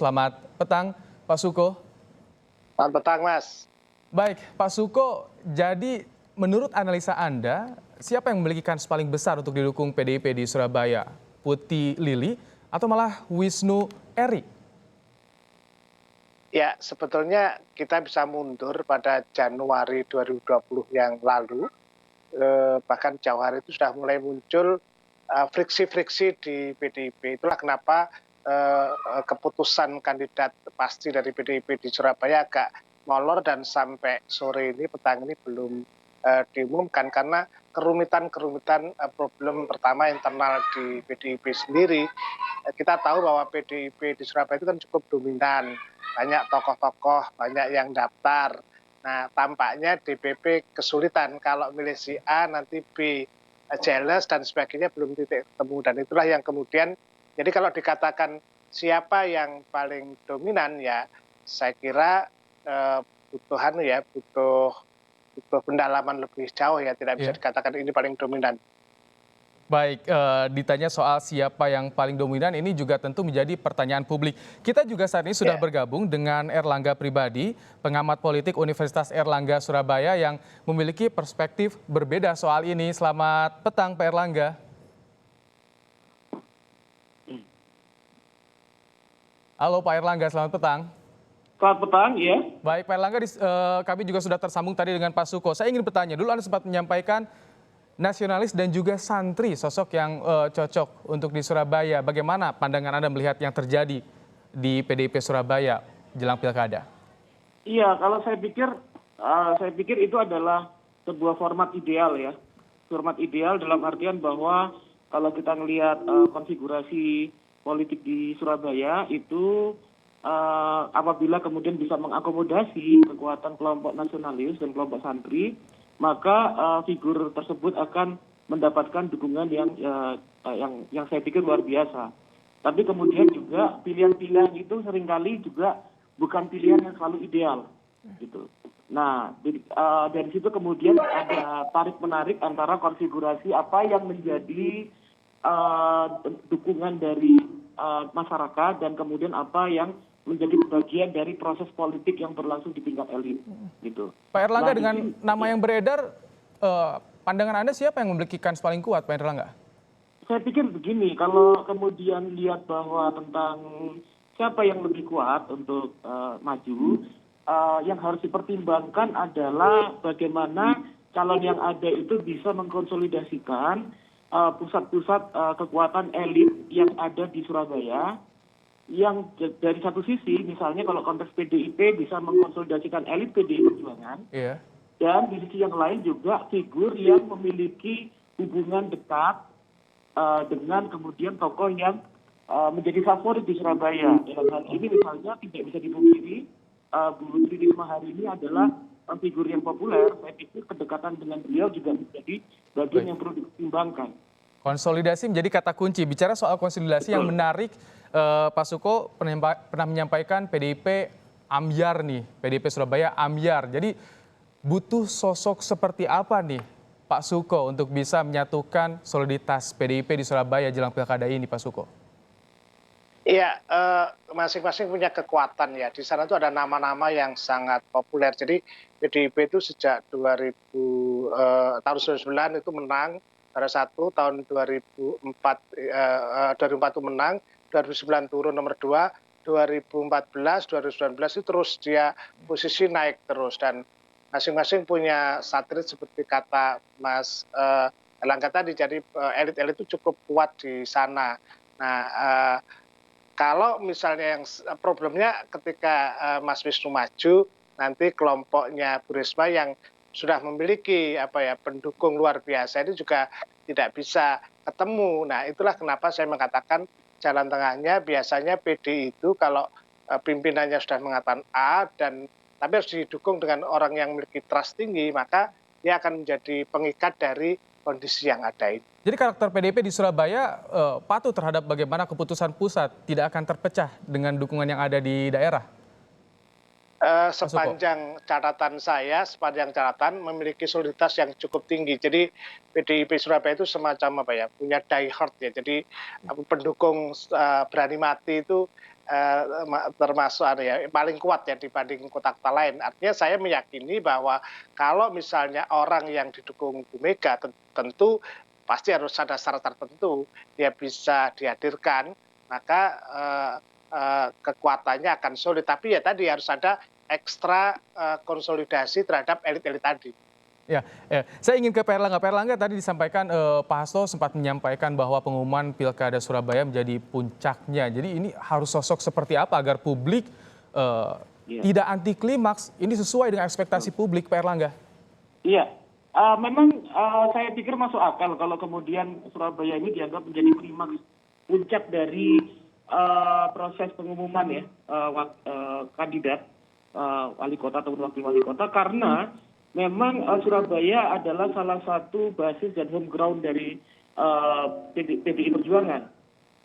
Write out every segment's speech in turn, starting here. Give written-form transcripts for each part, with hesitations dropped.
Selamat petang, Pak Suko. Selamat petang, Mas. Baik, Pak Suko, jadi menurut analisa Anda, siapa yang memiliki kans paling besar untuk didukung PDIP di Surabaya? Putih Lili atau malah Wisnu Eri? Ya, sebetulnya kita bisa mundur pada Januari 2020 yang lalu, bahkan jauh hari itu sudah mulai muncul friksi-friksi di PDIP. Itulah kenapa keputusan kandidat pasti dari PDIP di Surabaya agak molor dan sampai sore ini, petang ini belum diumumkan karena kerumitan-kerumitan problem pertama internal di PDIP sendiri. Kita tahu bahwa PDIP di Surabaya itu kan cukup dominan, banyak tokoh-tokoh, banyak yang daftar. Nah, tampaknya DPP kesulitan kalau milih si A nanti B jealous dan sebagainya belum titik temu, dan itulah yang kemudian jadi kalau dikatakan siapa yang paling dominan ya saya kira butuh pendalaman lebih jauh ya, tidak bisa Iya. dikatakan ini paling dominan. Baik, ditanya soal siapa yang paling dominan ini juga tentu menjadi pertanyaan publik. Kita juga saat ini sudah Ya. bergabung dengan Erlangga Pribadi, pengamat politik Universitas Erlangga Surabaya yang memiliki perspektif berbeda soal ini. Selamat petang, Pak Erlangga. Halo Pak Erlangga, selamat petang. Selamat petang, ya. Baik Pak Erlangga, kami juga sudah tersambung tadi dengan Pak Suko. Saya ingin bertanya, dulu Anda sempat menyampaikan nasionalis dan juga santri, sosok yang cocok untuk di Surabaya. Bagaimana pandangan Anda melihat yang terjadi di PDIP Surabaya jelang pilkada? Iya, kalau saya pikir itu adalah sebuah format ideal ya. Format ideal dalam artian bahwa kalau kita melihat konfigurasi politik di Surabaya itu apabila kemudian bisa mengakomodasi kekuatan kelompok nasionalis dan kelompok santri, maka figur tersebut akan mendapatkan dukungan yang saya pikir luar biasa. Tapi kemudian juga pilihan-pilihan itu seringkali juga bukan pilihan yang selalu ideal, gitu. Nah, dari situ kemudian ada tarik-menarik antara konfigurasi apa yang menjadi dukungan dari masyarakat dan kemudian apa yang menjadi bagian dari proses politik yang berlangsung di tingkat elit, gitu. Pak Erlangga, Nah, dengan nama yang beredar, pandangan Anda siapa yang memiliki kans paling kuat, Pak Erlangga? saya pikir begini, kalau kemudian lihat bahwa tentang siapa yang lebih kuat untuk maju, yang harus dipertimbangkan adalah bagaimana calon yang ada itu bisa mengkonsolidasikan pusat-pusat kekuatan elit yang ada di Surabaya, yang dari satu sisi misalnya kalau konteks PDIP bisa mengkonsolidasikan elit PDI Perjuangan, Iya. dan di sisi yang lain juga figur yang memiliki hubungan dekat dengan kemudian tokoh yang menjadi favorit di Surabaya. Dalam hal ini misalnya tidak bisa dipungkiri Bu Tri Risma hari ini adalah figur yang populer. Saya pikir kedekatan dengan beliau juga menjadi bagian yang perlu dipertimbangkan. Konsolidasi menjadi kata kunci. Bicara soal konsolidasi yang menarik, Pak Suko pernah menyampaikan PDIP ambyar nih, PDIP Surabaya ambyar. Jadi butuh sosok seperti apa nih Pak Suko untuk bisa menyatukan soliditas PDIP di Surabaya jelang pilkada ini, Pak Suko? Iya, masing-masing punya kekuatan ya. Di sana tuh ada nama-nama yang sangat populer. Jadi PDIP itu sejak tahun 2009 itu menang pada satu, tahun 2004 itu menang, 2009 turun nomor 2, 2014, 2019 itu terus dia posisi naik terus, dan masing-masing punya satelit seperti kata Mas Erlangga tadi. Jadi elit-elit itu cukup kuat di sana. Nah, kalau misalnya yang problemnya ketika Mas Wisnu maju, nanti kelompoknya Bu Risma yang sudah memiliki pendukung luar biasa ini juga tidak bisa ketemu. Nah, itulah kenapa saya mengatakan jalan tengahnya biasanya PDI itu kalau pimpinannya sudah mengatakan A, tapi harus didukung dengan orang yang memiliki trust tinggi, maka dia akan menjadi pengikat dari kondisi yang ada itu. Jadi karakter PDIP di Surabaya patuh terhadap bagaimana keputusan pusat, tidak akan terpecah dengan dukungan yang ada di daerah? Pak Suko? Sepanjang catatan memiliki soliditas yang cukup tinggi. Jadi PDIP Surabaya itu semacam apa ya, punya die hard ya. Jadi pendukung berani mati itu termasuk paling kuat ya dibanding kota-kota lain. Artinya saya meyakini bahwa kalau misalnya orang yang didukung Bu Mega tentu pasti harus ada syarat tertentu dia bisa dihadirkan, maka kekuatannya akan solid. Tapi ya tadi harus ada ekstra konsolidasi terhadap elit-elit tadi. Ya, saya ingin ke Pak Erlangga. Pak Erlangga tadi disampaikan Pak Hasto sempat menyampaikan bahwa pengumuman Pilkada Surabaya menjadi puncaknya. Jadi ini harus sosok seperti apa agar publik tidak anti klimaks? Ini sesuai dengan ekspektasi publik, Pak Erlangga. Iya, memang saya pikir masuk akal kalau kemudian Surabaya ini dianggap menjadi klimaks puncak dari proses pengumuman ya kandidat wali kota atau wakil wali kota, karena memang Surabaya adalah salah satu basis dan home ground dari PDI Perjuangan.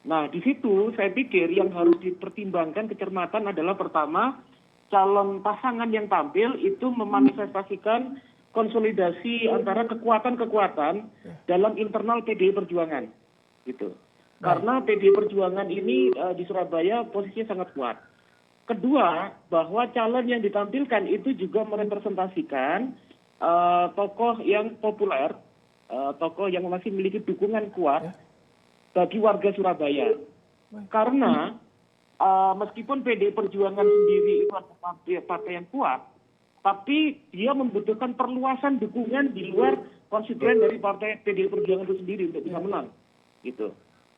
Nah, di situ saya pikir yang harus dipertimbangkan kecermatan adalah pertama, calon pasangan yang tampil itu memanifestasikan konsolidasi antara kekuatan-kekuatan dalam internal PDI Perjuangan, gitu. Karena PDI Perjuangan ini di Surabaya posisinya sangat kuat. Kedua, bahwa calon yang ditampilkan itu juga merepresentasikan tokoh yang populer, tokoh yang masih memiliki dukungan kuat bagi warga Surabaya. Karena meskipun PDI Perjuangan sendiri itu adalah partai yang kuat, tapi dia membutuhkan perluasan dukungan di luar konstituen dari partai PDI Perjuangan itu sendiri untuk bisa menang, gitu.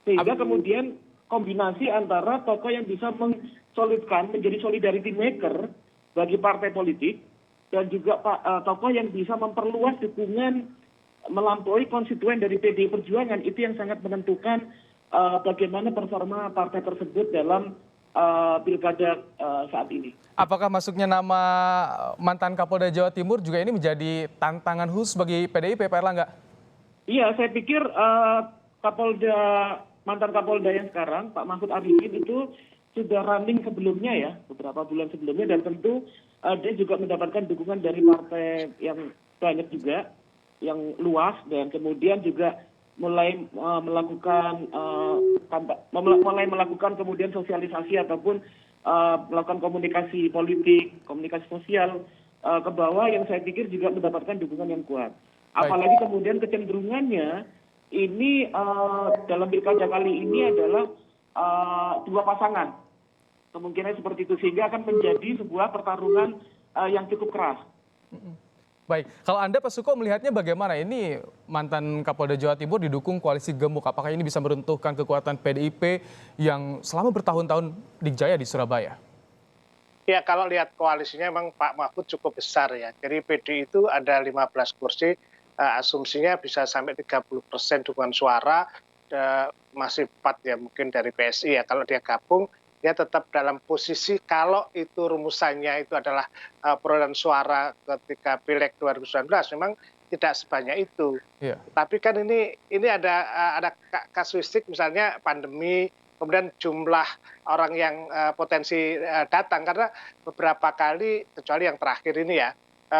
Sehingga kemudian kombinasi antara tokoh yang bisa mensolidkan menjadi solidarity maker bagi partai politik dan juga tokoh yang bisa memperluas dukungan melampaui konstituen dari PDI Perjuangan, itu yang sangat menentukan bagaimana performa partai tersebut dalam pilkada saat ini. Apakah masuknya nama mantan Kapolda Jawa Timur juga ini menjadi tantangan khusus bagi PDIP, Pak Erlangga? Iya, saya pikir mantan Kapolda yang sekarang, Pak Mahfud Arifin, itu sudah running sebelumnya ya, beberapa bulan sebelumnya, dan tentu dia juga mendapatkan dukungan dari partai yang banyak juga, yang luas, dan kemudian juga mulai melakukan kemudian sosialisasi ataupun melakukan komunikasi politik, komunikasi sosial ke bawah, yang saya pikir juga mendapatkan dukungan yang kuat. Apalagi kemudian kecenderungannya ini dalam pilkada kali ini adalah dua pasangan, kemungkinan seperti itu, sehingga akan menjadi sebuah pertarungan yang cukup keras. Baik, kalau Anda Pak Suko melihatnya bagaimana? Ini mantan Kapolda Jawa Timur didukung koalisi gemuk, apakah ini bisa meruntuhkan kekuatan PDIP yang selama bertahun-tahun dijaya di Surabaya? Ya, kalau lihat koalisinya memang Pak Mahfud cukup besar ya. Jadi PDI itu ada 15 kursi, asumsinya bisa sampai 30% dukungan suara, masih 4 ya mungkin dari PSI ya. Kalau dia gabung, dia tetap dalam posisi kalau itu rumusannya itu adalah perolehan suara ketika Pileg 2019, memang tidak sebanyak itu. Iya. Tapi kan ini ada kasuistik, misalnya pandemi, kemudian jumlah orang yang potensi datang, karena beberapa kali, kecuali yang terakhir ini ya,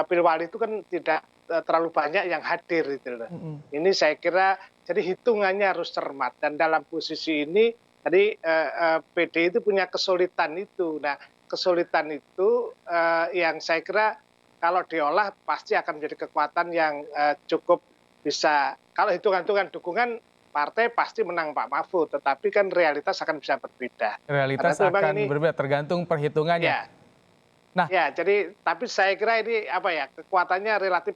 Pilwali itu kan tidak terlalu banyak yang hadir gitu loh. Ini saya kira jadi hitungannya harus cermat, dan dalam posisi ini tadi PD itu punya kesulitan itu. Nah, kesulitan itu yang saya kira kalau diolah pasti akan menjadi kekuatan yang cukup bisa, kalau hitungan-hitungan dukungan partai pasti menang Pak Mahfud, tetapi kan realitas akan bisa berbeda. Realitas akan berbeda tergantung perhitungannya. Ya. Nah, ya, jadi tapi saya kira ini kekuatannya relatif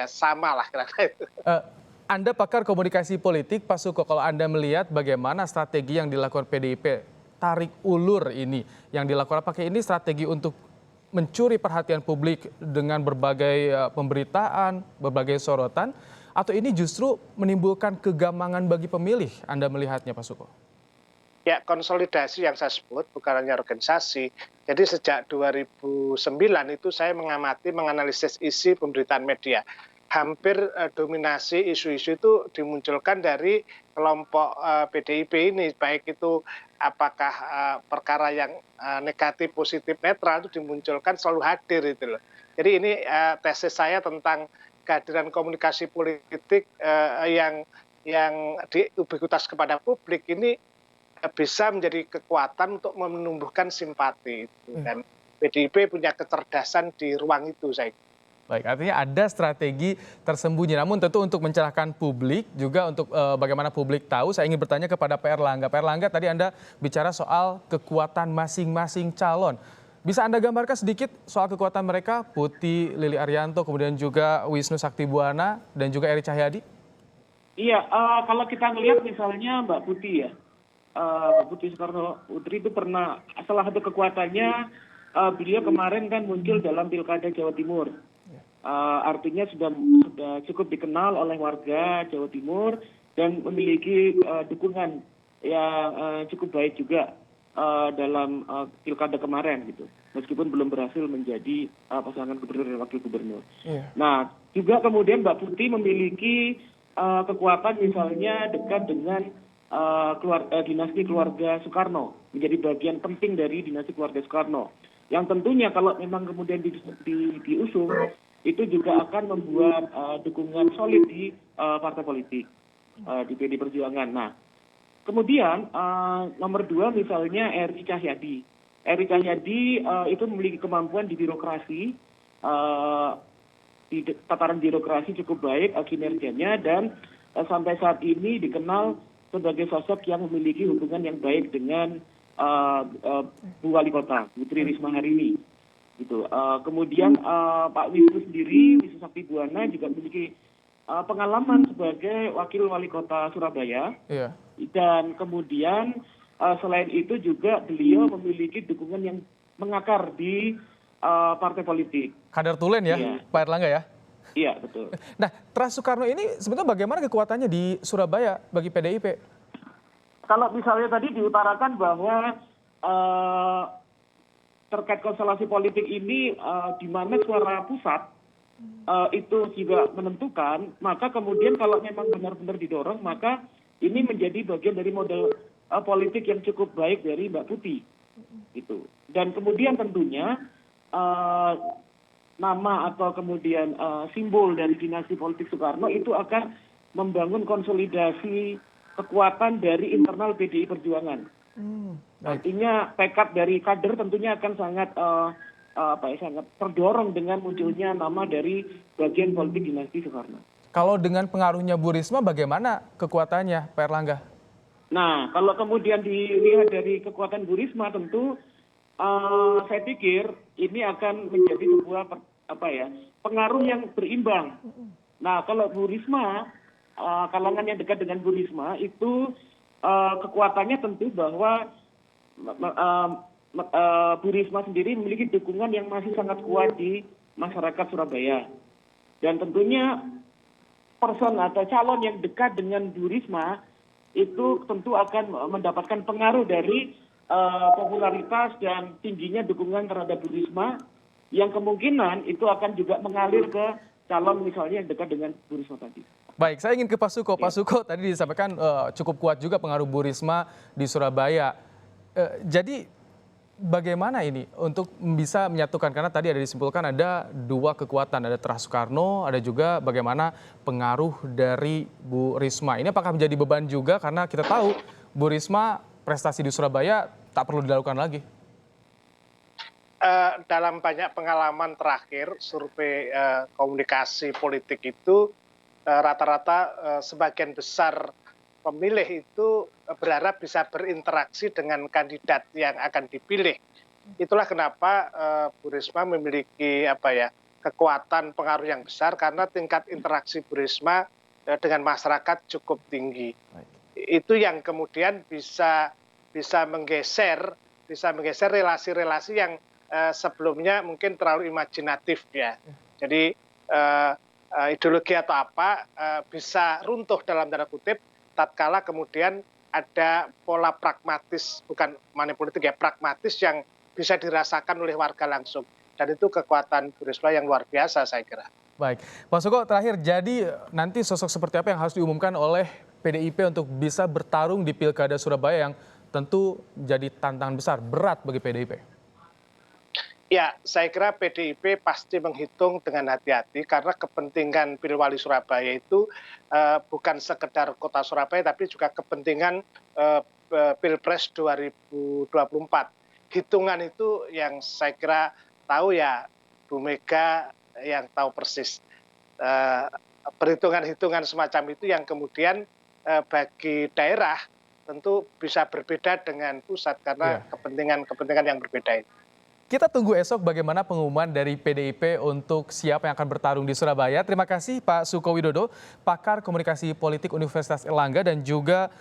sama lah kira-kira itu. Anda pakar komunikasi politik, Pak Suko, kalau Anda melihat bagaimana strategi yang dilakukan PDIP tarik ulur ini, yang dilakukan apakah ini strategi untuk mencuri perhatian publik dengan berbagai pemberitaan, berbagai sorotan, atau ini justru menimbulkan kegamangan bagi pemilih? Anda melihatnya, Pak Suko? Ya, konsolidasi yang saya sebut bukan hanya organisasi. Jadi sejak 2009 itu saya menganalisis isi pemberitaan media. Hampir dominasi isu-isu itu dimunculkan dari kelompok PDIP ini, baik itu apakah perkara yang negatif, positif, netral itu dimunculkan selalu hadir itu loh. Jadi ini tesis saya tentang kehadiran komunikasi politik yang diubiquitas kepada publik ini bisa menjadi kekuatan untuk menumbuhkan simpati. Dan PDIP punya kecerdasan di ruang itu, saya kira. Baik, artinya ada strategi tersembunyi. Namun tentu untuk mencerahkan publik, juga untuk bagaimana publik tahu, saya ingin bertanya kepada Pak Erlangga. Pak Erlangga, tadi Anda bicara soal kekuatan masing-masing calon. Bisa Anda gambarkan sedikit soal kekuatan mereka, Putih Lili Arianto, kemudian juga Wisnu Saktibuana, dan juga Eri Cahyadi? Iya, kalau kita melihat misalnya Mbak Putih ya, Mbak Putih Soekarno Putri itu pernah, salah satu kekuatannya, beliau kemarin kan muncul dalam Pilkada Jawa Timur. Artinya sudah cukup dikenal oleh warga Jawa Timur dan memiliki dukungan yang cukup baik juga dalam Pilkada kemarin gitu. Meskipun belum berhasil menjadi pasangan gubernur dan wakil gubernur. Nah, juga kemudian Mbak Putih memiliki kekuatan misalnya dekat dengan dinasti keluarga Soekarno, menjadi bagian penting dari dinasti keluarga Soekarno. Yang tentunya kalau memang kemudian diusung, itu juga akan membuat dukungan solid di partai politik, di PD Perjuangan. Nah, kemudian nomor 2 misalnya Eri Cahyadi. Eri Cahyadi itu memiliki kemampuan di birokrasi, di tataran birokrasi cukup baik kinerjanya, dan sampai saat ini dikenal sebagai sosok yang memiliki hubungan yang baik dengan Bu Wali Kota, Putri Risma hari ini. Gitu. Kemudian Pak Wisnu sendiri, Wisnu Saktibuana juga memiliki pengalaman sebagai wakil wali kota Surabaya. Iya. Dan kemudian selain itu juga beliau memiliki dukungan yang mengakar di partai politik. Kadar tulen ya, Iya. Pak Erlangga ya? Iya, betul. Nah, Trans Soekarno ini sebenarnya bagaimana kekuatannya di Surabaya bagi PDIP? Kalau misalnya tadi diutarakan bahwa terkait konstelasi politik ini di mana suara pusat itu juga menentukan, maka kemudian kalau memang benar-benar didorong, maka ini menjadi bagian dari model politik yang cukup baik dari Mbak Putih. Gitu. Dan kemudian tentunya nama atau kemudian simbol dari dinasti politik Soekarno itu akan membangun konsolidasi kekuatan dari internal PDI Perjuangan. Artinya tekad dari kader tentunya akan sangat sangat terdorong dengan munculnya nama dari bagian politik dinasti Soekarno. Kalau dengan pengaruhnya Bu Risma, bagaimana kekuatannya, Pak Erlangga? Nah, kalau kemudian dilihat dari kekuatan Bu Risma, tentu saya pikir ini akan menjadi sebuah pengaruh yang berimbang. Nah, kalau Bu Risma, kalangan yang dekat dengan Bu Risma itu kekuatannya tentu bahwa Bu Risma sendiri memiliki dukungan yang masih sangat kuat di masyarakat Surabaya. Dan tentunya person atau calon yang dekat dengan Bu Risma itu tentu akan mendapatkan pengaruh dari popularitas dan tingginya dukungan terhadap Bu Risma, yang kemungkinan itu akan juga mengalir ke calon misalnya yang dekat dengan Bu Risma tadi. Baik, saya ingin ke Pak Suko. Pak Suko tadi disampaikan cukup kuat juga pengaruh Bu Risma di Surabaya. Jadi bagaimana ini untuk bisa menyatukan, karena tadi ada disimpulkan ada dua kekuatan, ada Trans Soekarno, ada juga bagaimana pengaruh dari Bu Risma. Ini apakah menjadi beban juga, karena kita tahu Bu Risma prestasi di Surabaya tak perlu dilakukan lagi? Dalam banyak pengalaman terakhir survei komunikasi politik itu rata-rata sebagian besar pemilih itu berharap bisa berinteraksi dengan kandidat yang akan dipilih. Itulah kenapa Bu Risma memiliki kekuatan pengaruh yang besar, karena tingkat interaksi Bu Risma dengan masyarakat cukup tinggi. Itu yang kemudian bisa menggeser relasi-relasi yang sebelumnya mungkin terlalu imajinatif ya. Jadi ideologi atau apa bisa runtuh dalam tanda kutip tatkala kemudian ada pola pragmatis, bukan manipolitik ya, pragmatis yang bisa dirasakan oleh warga langsung. Dan itu kekuatan Bu Risma yang luar biasa saya kira. Baik, Pak Suko terakhir, jadi nanti sosok seperti apa yang harus diumumkan oleh PDIP untuk bisa bertarung di Pilkada Surabaya yang tentu jadi tantangan besar, berat bagi PDIP. Ya, saya kira PDIP pasti menghitung dengan hati-hati karena kepentingan Pilwali Surabaya itu bukan sekedar kota Surabaya tapi juga kepentingan Pilpres 2024. Hitungan itu yang saya kira tahu ya Bu Mega yang tahu persis. Perhitungan-hitungan semacam itu yang kemudian bagi daerah tentu bisa berbeda dengan pusat karena kepentingan-kepentingan yang berbeda itu. Kita tunggu esok bagaimana pengumuman dari PDIP untuk siapa yang akan bertarung di Surabaya. Terima kasih Pak Suko Widodo, pakar komunikasi politik Universitas Erlangga, dan juga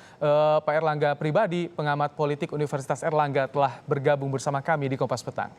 Pak Erlangga pribadi, pengamat politik Universitas Erlangga, telah bergabung bersama kami di Kompas Petang.